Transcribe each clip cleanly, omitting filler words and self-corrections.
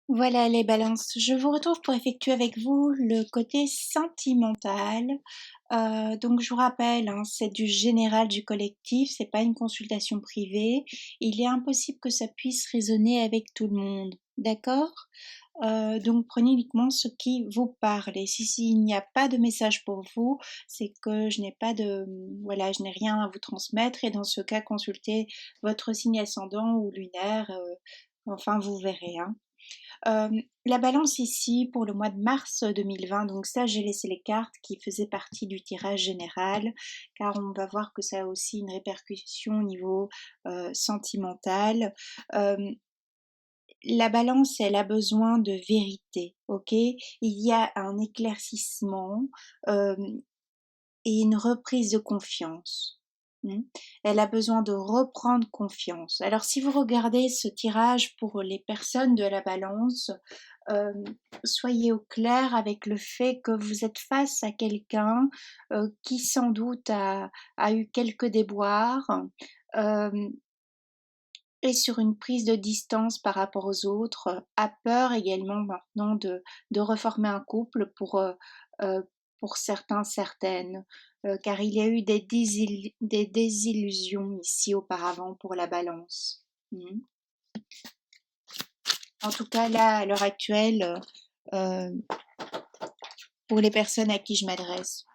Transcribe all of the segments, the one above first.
Voilà les balances, je vous retrouve pour effectuer avec vous le côté sentimental. Donc je vous rappelle, hein, c'est du général, du collectif, c'est pas une consultation privée. Il est impossible que ça puisse résonner avec tout le monde, d'accord? Donc prenez uniquement ce qui vous parle et si s'il n'y a pas de message pour vous, c'est que je n'ai pas de voilà, je n'ai rien à vous transmettre et dans ce cas, consultez votre signe ascendant ou lunaire, enfin vous verrez, hein. La balance ici pour le mois de mars 2020, donc ça j'ai laissé les cartes qui faisaient partie du tirage général, car on va voir que ça a aussi une répercussion au niveau sentimental. Euh, la balance, elle a besoin de vérité, ok? Il y a un éclaircissement euh, et une reprise de confiance. Hmm. Elle a besoin de reprendre confiance. Alors si vous regardez ce tirage pour les personnes de la balance, euh, soyez au clair avec le fait que vous êtes face à quelqu'un qui sans doute a eu quelques déboires euh, et sur une prise de distance par rapport aux autres, a peur également maintenant de reformer un couple euh, pour certains, certaines, car il y a eu des désillusions ici auparavant pour la balance. Mhm. En tout cas, là, à l'heure actuelle, euh, pour les personnes à qui je m'adresse.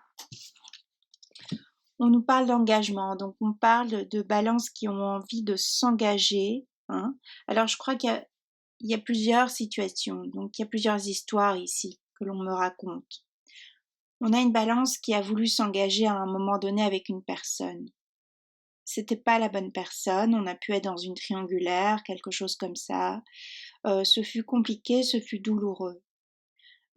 On nous parle d'engagement, donc on parle de balances qui ont envie de s'engager, hein. Alors je crois il y a plusieurs situations, donc il y a plusieurs histoires ici que l'on me raconte. On a une balance qui a voulu s'engager à un moment donné avec une personne. C'était pas la bonne personne, on a pu être dans une triangulaire, quelque chose comme ça. Ce fut compliqué, ce fut douloureux.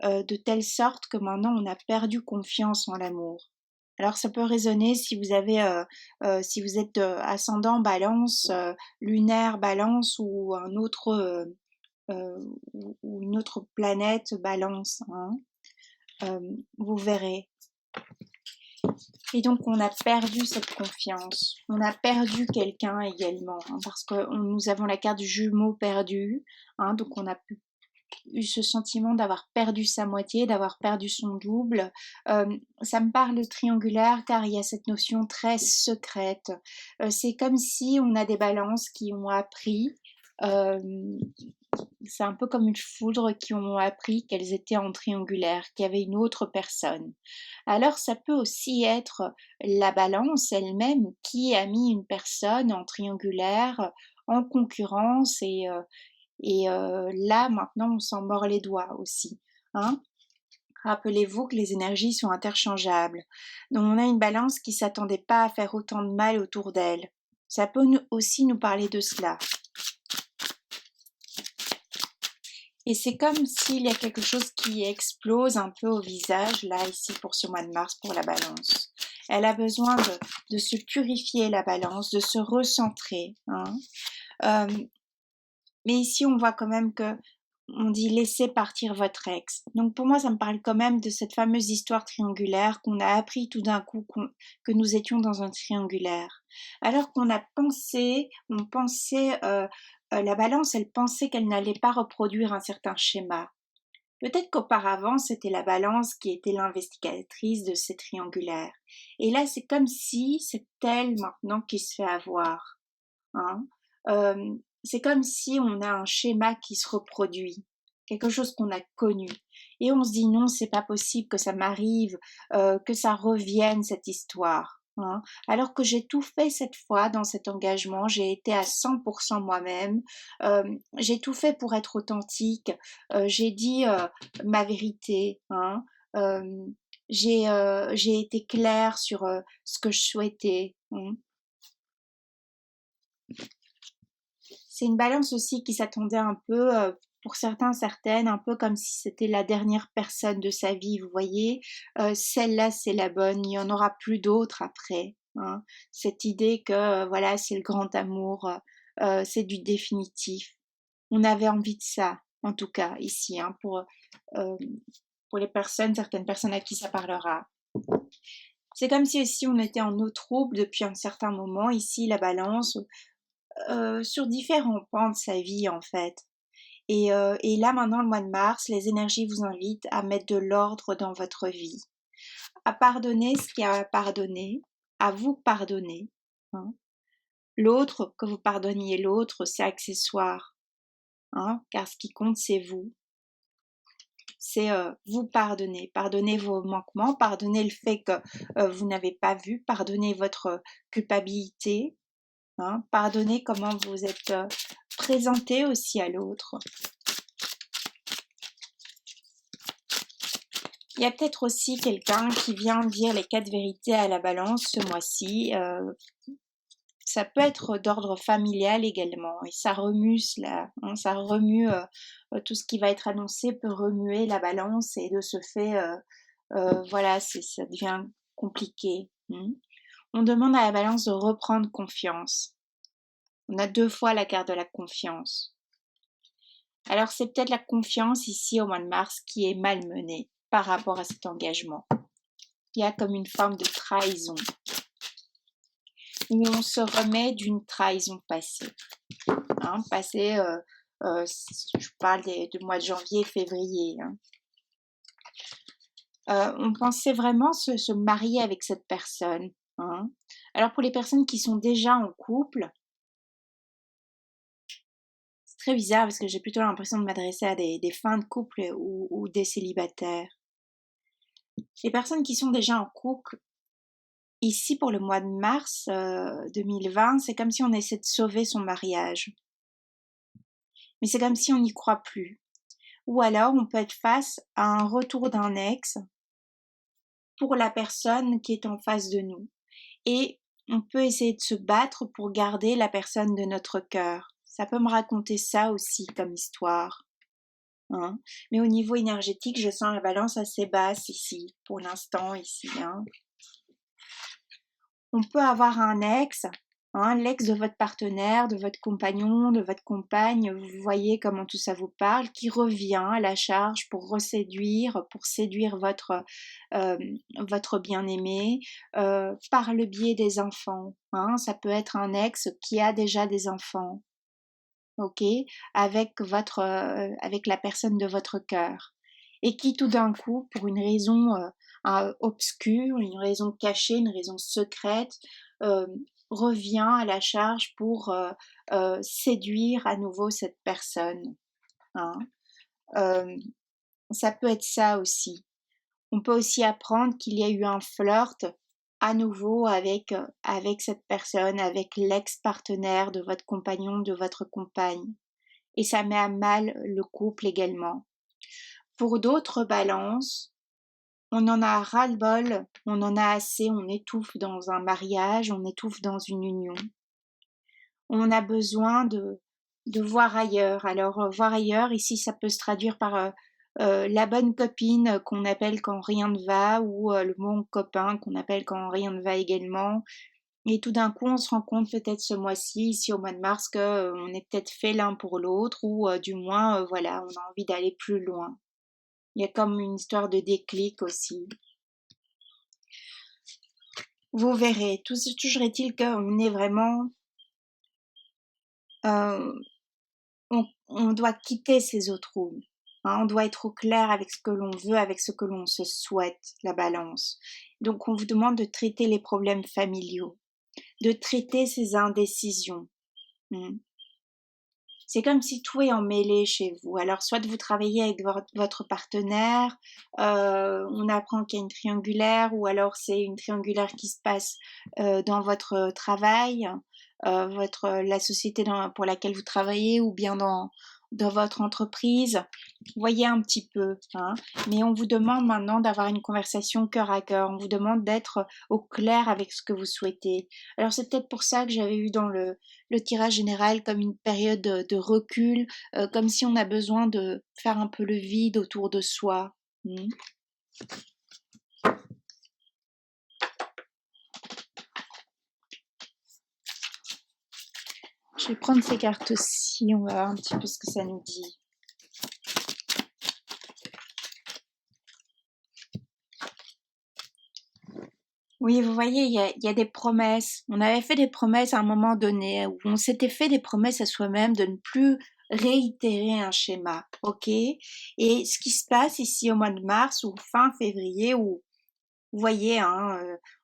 De telle sorte que maintenant on a perdu confiance en l'amour. Alors ça peut résonner si vous avez, si vous êtes ascendant Balance, lunaire Balance ou un autre ou une autre planète Balance, hein. Vous verrez. Et donc on a perdu cette confiance, on a perdu quelqu'un également, hein, parce que nous avons la carte du jumeau perdu, hein, donc on a eu ce sentiment d'avoir perdu sa moitié, d'avoir perdu son double. Ça me parle de triangulaire car il y a cette notion très secrète. C'est comme si on a des balances qui ont appris, euh, c'est un peu comme une foudre, qui ont appris qu'elles étaient en triangulaire, qu'il y avait une autre personne. Alors ça peut aussi être la balance elle-même qui a mis une personne en triangulaire, en concurrence et là, maintenant, on s'en mord les doigts aussi, hein. Rappelez-vous que les énergies sont interchangeables. Donc, on a une balance qui s'attendait pas à faire autant de mal autour d'elle. Ça peut aussi nous parler de cela. Et c'est comme s'il y a quelque chose qui explose un peu au visage, là, ici, pour ce mois de mars, pour la balance. Elle a besoin de se purifier, la balance, de se recentrer, hein. Euh, mais ici, on voit quand même que on dit laissez partir votre ex. Donc pour moi, ça me parle quand même de cette fameuse histoire triangulaire qu'on a appris tout d'un coup que nous étions dans un triangulaire. Alors qu'on a pensé, on pensait, la balance, elle pensait qu'elle n'allait pas reproduire un certain schéma. Peut-être qu'auparavant, c'était la balance qui était l'investigatrice de ces triangulaires. Et là, c'est comme si c'est elle maintenant qui se fait avoir, hein. C'est comme si on a un schéma qui se reproduit, quelque chose qu'on a connu. Et on se dit non, c'est pas possible que ça m'arrive, que ça revienne cette histoire, hein. Alors que j'ai tout fait cette fois dans cet engagement, j'ai été à 100% moi-même, j'ai tout fait pour être authentique, j'ai dit ma vérité, hein. Euh, j'ai été claire sur ce que je souhaitais, hein. C'est une balance aussi qui s'attendait un peu, pour certains, certaines, un peu comme si c'était la dernière personne de sa vie, vous voyez. Celle-là, c'est la bonne, il n'y en aura plus d'autres après, hein. Cette idée que, voilà, c'est le grand amour, c'est du définitif. On avait envie de ça, en tout cas, ici, hein, euh, pour les personnes, certaines personnes à qui ça parlera. C'est comme si aussi on était en eau trouble depuis un certain moment, ici, la balance, sur différents pans de sa vie en fait. Et là, maintenant, le mois de mars, les énergies vous invitent à mettre de l'ordre dans votre vie, à pardonner ce qu'il y a à pardonner, à vous pardonner, hein. L'autre, que vous pardonniez l'autre, c'est accessoire, hein, car ce qui compte, c'est vous. C'est vous pardonner, pardonner vos manquements, pardonner le fait que vous n'avez pas vu, pardonner votre culpabilité, hein, pardonner comment vous êtes présenté aussi à l'autre. Il y a peut-être aussi quelqu'un qui vient dire les 4 vérités à la balance ce mois-ci. Ça peut être d'ordre familial également, et ça remue cela, hein, ça remue tout ce qui va être annoncé peut remuer la balance, et de ce fait, voilà, ça devient compliqué. On demande à la balance de reprendre confiance. On a 2 fois la carte de la confiance. Alors c'est peut-être la confiance ici au mois de mars qui est malmenée par rapport à cet engagement. Il y a comme une forme de trahison, où on se remet d'une trahison passée. Hein, passée, je parle du mois de janvier, février. Hein. On pensait vraiment se marier avec cette personne. Hein. Alors pour les personnes qui sont déjà en couple, c'est très bizarre parce que j'ai plutôt l'impression de m'adresser à des fins de couple ou des célibataires. Les personnes qui sont déjà en couple, ici pour le mois de mars 2020, c'est comme si on essaie de sauver son mariage. Mais c'est comme si on n'y croit plus. Ou alors on peut être face à un retour d'un ex pour la personne qui est en face de nous. Et on peut essayer de se battre pour garder la personne de notre cœur. Ça peut me raconter ça aussi comme histoire. Hein. Mais au niveau énergétique, je sens la balance assez basse ici, pour l'instant ici. Hein. On peut avoir un ex, hein, l'ex de votre partenaire, de votre compagnon, de votre compagne, vous voyez comment tout ça vous parle, qui revient à la charge pour séduire votre bien-aimé par le biais des enfants. Hein, ça peut être un ex qui a déjà des enfants, ok, avec la personne de votre cœur, et qui tout d'un coup, pour une raison obscure, une raison cachée, une raison secrète, euh, revient à la charge pour séduire à nouveau cette personne. Hein. Euh, Ça peut être ça aussi. On peut aussi apprendre qu'il y a eu un flirt à nouveau avec cette personne, avec l'ex-partenaire de votre compagnon, de votre compagne. Et ça met à mal le couple également. Pour d'autres balances, on en a ras-le-bol, on en a assez, on étouffe dans un mariage, on étouffe dans une union. On a besoin de voir ailleurs. Alors, voir ailleurs, ici, ça peut se traduire par la bonne copine qu'on appelle quand rien ne va, ou le bon copain qu'on appelle quand rien ne va également. Et tout d'un coup, on se rend compte peut-être ce mois-ci, ici au mois de mars, que on est peut-être fait l'un pour l'autre, ou du moins, voilà, on a envie d'aller plus loin. Il y a comme une histoire de déclic aussi. Vous verrez, toujours est-il qu'on est vraiment... on doit quitter ces eaux troubles. Hein, on doit être au clair avec ce que l'on veut, avec ce que l'on se souhaite, la balance. Donc on vous demande de traiter les problèmes familiaux, de traiter ces indécisions. C'est comme si tout est emmêlé chez vous. Alors soit vous travaillez avec votre partenaire, on apprend qu'il y a une triangulaire, ou alors c'est une triangulaire qui se passe dans votre travail, la société pour laquelle vous travaillez, ou bien dans votre entreprise. Voyez un petit peu. Hein. Mais on vous demande maintenant d'avoir une conversation cœur à cœur. On vous demande d'être au clair avec ce que vous souhaitez. Alors c'est peut-être pour ça que j'avais eu dans le tirage général comme une période de recul, comme si on a besoin de faire un peu le vide autour de soi. Je vais prendre ces cartes-ci, on va voir un petit peu ce que ça nous dit. Oui, vous voyez, il y a des promesses. On avait fait des promesses à un moment donné, où on s'était fait des promesses à soi-même de ne plus réitérer un schéma, ok? Et ce qui se passe ici au mois de mars ou fin février, où vous voyez, hein,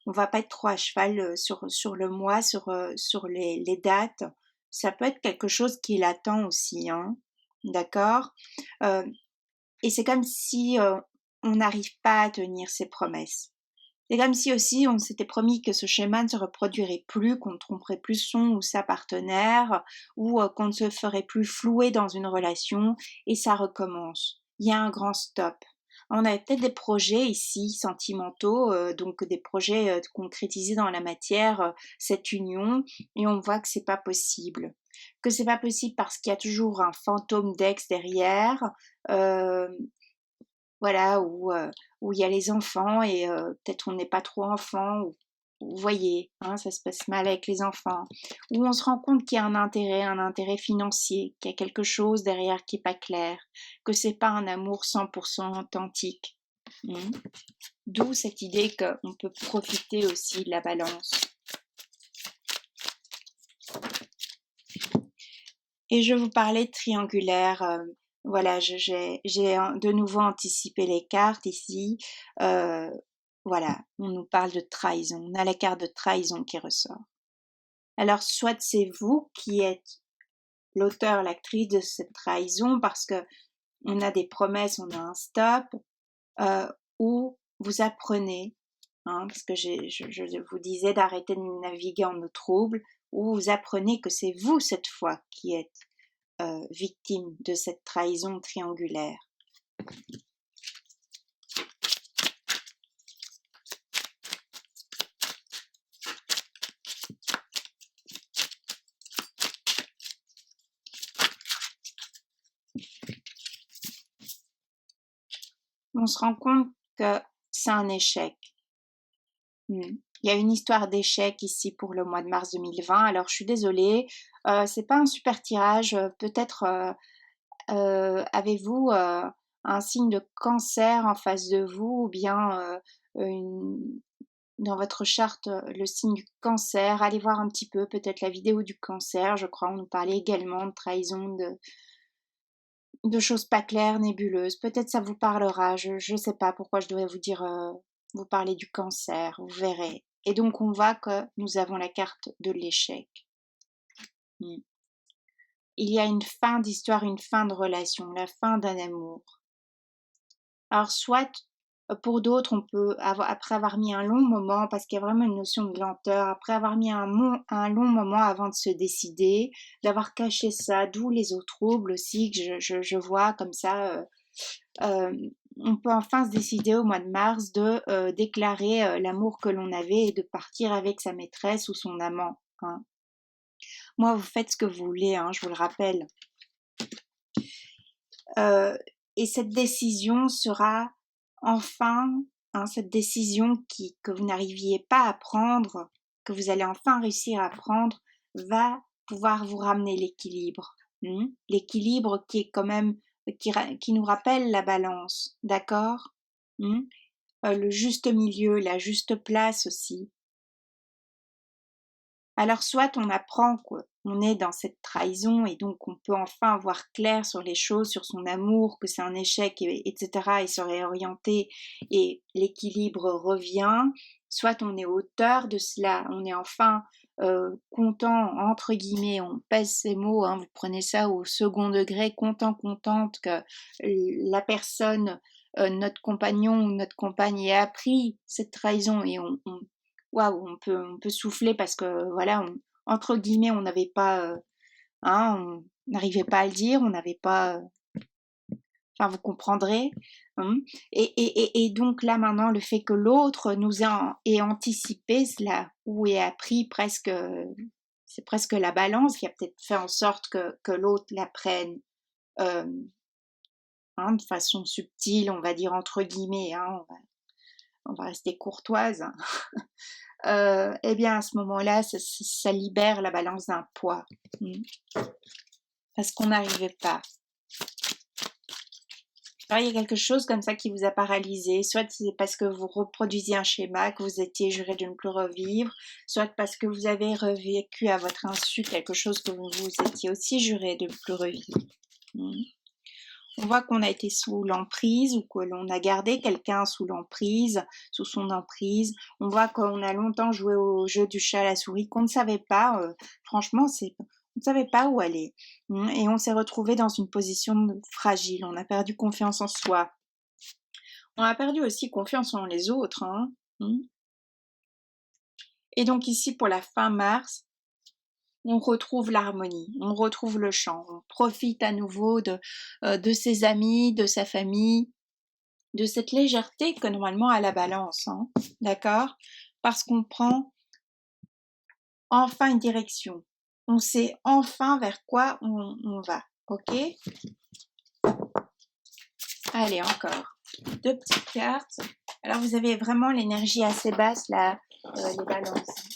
on va pas être trop à cheval sur le mois, sur les dates. Ça peut être quelque chose qui est latent aussi, hein, d'accord? Euh, et c'est comme si on n'arrive pas à tenir ses promesses. C'est comme si aussi on s'était promis que ce schéma ne se reproduirait plus, qu'on ne tromperait plus son ou sa partenaire, ou qu'on ne se ferait plus flouer dans une relation, et ça recommence. Il y a un grand stop. On a peut-être des projets ici sentimentaux, donc des projets concrétisés dans la matière, cette union, et on voit que c'est pas possible. Que c'est pas possible parce qu'il y a toujours un fantôme d'ex derrière, euh, voilà, où il y a les enfants et peut-être on n'est pas trop enfant, ou vous voyez, hein, ça se passe mal avec les enfants, où on se rend compte qu'il y a un intérêt financier, qu'il y a quelque chose derrière qui est pas clair, que c'est pas un amour 100% authentique. Hmm. D'où cette idée qu'on peut profiter aussi de la balance. Et je vous parlais de triangulaire. Voilà, j'ai de nouveau anticipé les cartes ici. Euh, voilà, on nous parle de trahison. On a la carte de trahison qui ressort. Alors, soit c'est vous qui êtes l'auteur, l'actrice de cette trahison parce que on a des promesses, on a un stop, euh, ou vous apprenez, hein, parce que je vous disais d'arrêter de naviguer en eau trouble, ou vous apprenez que c'est vous cette fois qui êtes victime de cette trahison triangulaire. On se rend compte que c'est un échec. Il y a une histoire d'échec ici pour le mois de mars 2020. Alors je suis désolée, c'est pas un super tirage. Peut-être avez-vous un signe de cancer en face de vous, ou bien dans votre charte le signe du cancer. Allez voir un petit peu peut-être la vidéo du cancer. Je crois on nous parlait également de trahison, de choses pas claires, nébuleuses. Peut-être ça vous parlera. Je sais pas pourquoi je devrais vous dire, vous parler du cancer. Vous verrez. Et donc on voit que nous avons la carte de l'échec. Il y a une fin d'histoire, une fin de relation, la fin d'un amour. Alors soit pour d'autres, on peut après avoir mis un long moment, parce qu'il y a vraiment une notion de lenteur, après avoir mis un long moment avant de se décider, d'avoir caché ça, d'où les eaux troubles aussi que je vois comme ça. On peut enfin se décider au mois de mars de déclarer l'amour que l'on avait et de partir avec sa maîtresse ou son amant. Hein. Moi, vous faites ce que vous voulez, hein, je vous le rappelle. Et cette décision sera enfin, hein, cette décision que vous n'arriviez pas à prendre, que vous allez enfin réussir à prendre, va pouvoir vous ramener l'équilibre. L'équilibre qui est quand même, qui nous rappelle la balance, d'accord? Le juste milieu, la juste place aussi. Alors soit on apprend qu'on est dans cette trahison et donc on peut enfin voir clair sur les choses, sur son amour, que c'est un échec, etc. et se réorienter et l'équilibre revient. Soit on est auteur de cela, on est enfin content, entre guillemets, on pèse ces mots, hein, vous prenez ça au second degré, content, contente que la personne, notre compagnon ou notre compagne ait appris cette trahison et waouh, on peut souffler parce que voilà, entre guillemets, on n'avait pas, hein, on n'arrivait pas à le dire, on n'avait pas, enfin vous comprendrez. Hein. Et donc là maintenant, le fait que l'autre nous ait anticipé cela ou ait appris presque, c'est presque la balance qui a peut-être fait en sorte que l'autre la prenne. Euh, hein, de façon subtile, on va dire entre guillemets, hein, on va rester courtoise. Hein. Eh bien à ce moment-là, ça libère la balance d'un poids. Parce qu'on n'arrivait pas. Alors, il y a quelque chose comme ça qui vous a paralysé, soit c'est parce que vous reproduisiez un schéma que vous étiez juré de ne plus revivre, soit parce que vous avez revécu à votre insu quelque chose que vous vous étiez aussi juré de ne plus revivre. On voit qu'on a été sous l'emprise ou que l'on a gardé quelqu'un sous l'emprise, sous son emprise. On voit qu'on a longtemps joué au jeu du chat à la souris, qu'on ne savait pas, franchement, on ne savait pas où aller. Et on s'est retrouvé dans une position fragile. On a perdu confiance en soi. On a perdu aussi confiance en les autres. Et donc ici, pour la fin mars, on retrouve l'harmonie, on retrouve le chant, on profite à nouveau de ses amis, de sa famille, de cette légèreté que normalement a la balance, d'accord? Parce qu'on prend enfin une direction, on sait enfin vers quoi on va, ok? Allez, encore 2 petites cartes. Alors vous avez vraiment l'énergie assez basse là, les balances.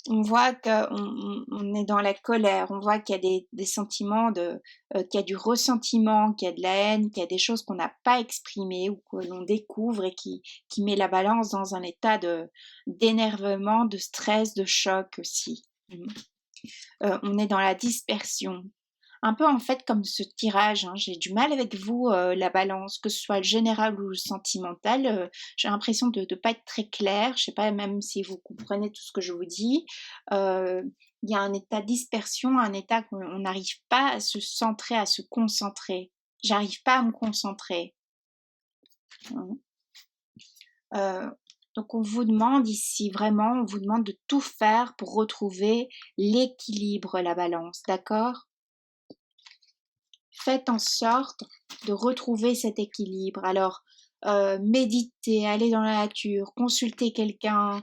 On voit qu'on est dans la colère, on voit qu'il y a des sentiments qu'il y a du ressentiment, qu'il y a de la haine, qu'il y a des choses qu'on n'a pas exprimées ou que l'on découvre et qui met la balance dans un état d'énervement, de stress, de choc aussi. On est dans la dispersion. Un peu en fait comme ce tirage, j'ai du mal avec vous, la balance, que ce soit le général ou le sentimental, j'ai l'impression de ne pas être très claire, je sais pas même si vous comprenez tout ce que je vous dis. Il y a un état de dispersion, un état qu'on n'arrive pas à se centrer, à se concentrer. J'arrive pas à me concentrer. Donc on vous demande ici vraiment, on vous demande de tout faire pour retrouver l'équilibre, la balance, d'accord? Faites en sorte de retrouver cet équilibre. Alors, méditez, allez dans la nature, consultez quelqu'un,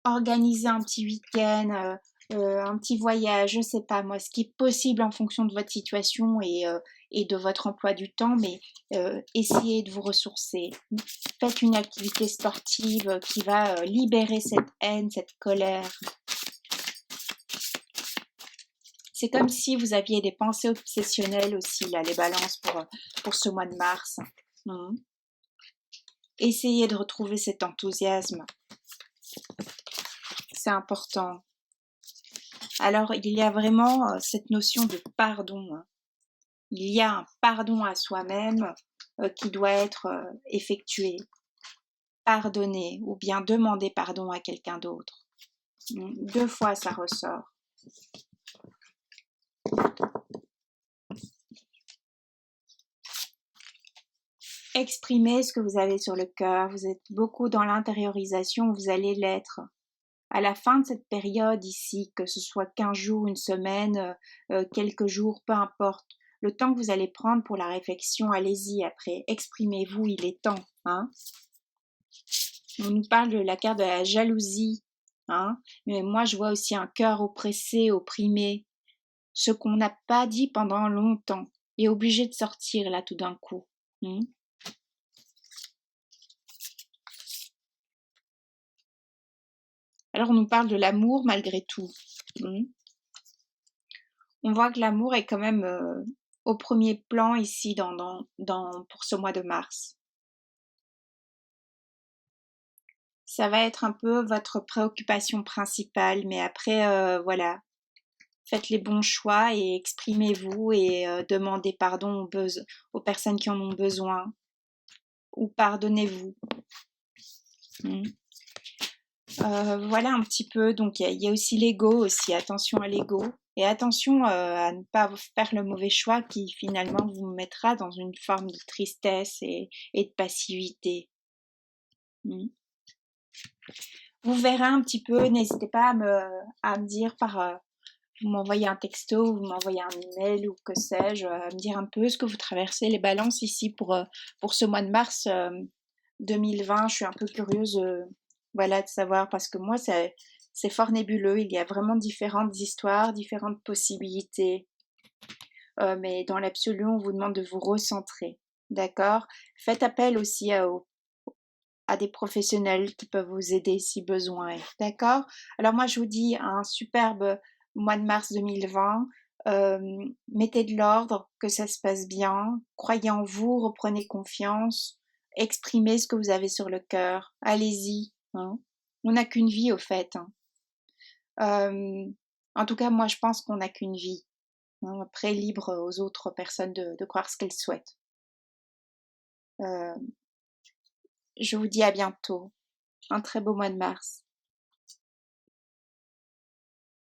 organisez un petit week-end, un petit voyage, je sais pas moi, ce qui est possible en fonction de votre situation et de votre emploi du temps, mais essayez de vous ressourcer. Faites une activité sportive qui va libérer cette haine, cette colère. C'est comme si vous aviez des pensées obsessionnelles aussi, là, les balances pour ce mois de mars. Essayez de retrouver cet enthousiasme. C'est important. Alors, il y a vraiment cette notion de pardon. Il y a un pardon à soi-même qui doit être effectué. Pardonner ou bien demander pardon à quelqu'un d'autre. 2 fois, ça ressort. Exprimez ce que vous avez sur le cœur. Vous êtes beaucoup dans l'intériorisation, vous allez l'être. À la fin de cette période ici, que ce soit 15 jours, une semaine, quelques jours, peu importe, le temps que vous allez prendre pour la réflexion, allez-y après, exprimez-vous, il est temps. On nous parle de la carte de la jalousie, mais moi je vois aussi un cœur oppressé, opprimé, ce qu'on n'a pas dit pendant longtemps, est obligé de sortir là tout d'un coup. Alors on nous parle de l'amour malgré tout. On voit que l'amour est quand même au premier plan ici pour ce mois de mars. Ça va être un peu votre préoccupation principale, mais après, voilà, faites les bons choix et exprimez-vous et demandez pardon aux personnes qui en ont besoin ou pardonnez-vous. Voilà un petit peu, donc il y a aussi l'ego aussi, attention à l'ego et attention à ne pas faire le mauvais choix qui finalement vous mettra dans une forme de tristesse et de passivité. Vous verrez un petit peu, n'hésitez pas à me dire vous m'envoyez un texto, vous m'envoyez un email ou que sais-je, à me dire un peu ce que vous traversez, les balances ici pour ce mois de mars 2020. Je suis un peu curieuse voilà, de savoir parce que moi, c'est fort nébuleux. Il y a vraiment différentes histoires, différentes possibilités. Mais dans l'absolu, on vous demande de vous recentrer. D'accord? Faites appel aussi à des professionnels qui peuvent vous aider si besoin. D'accord? Alors moi, je vous dis un superbe mois de mars 2020. Mettez de l'ordre, que ça se passe bien. Croyez en vous, reprenez confiance. Exprimez ce que vous avez sur le cœur. Allez-y, hein. On n'a qu'une vie au fait, hein. En tout cas, moi, je pense qu'on n'a qu'une vie, hein. Après, libre aux autres personnes de croire ce qu'elles souhaitent. Je vous dis à bientôt. Un très beau mois de mars.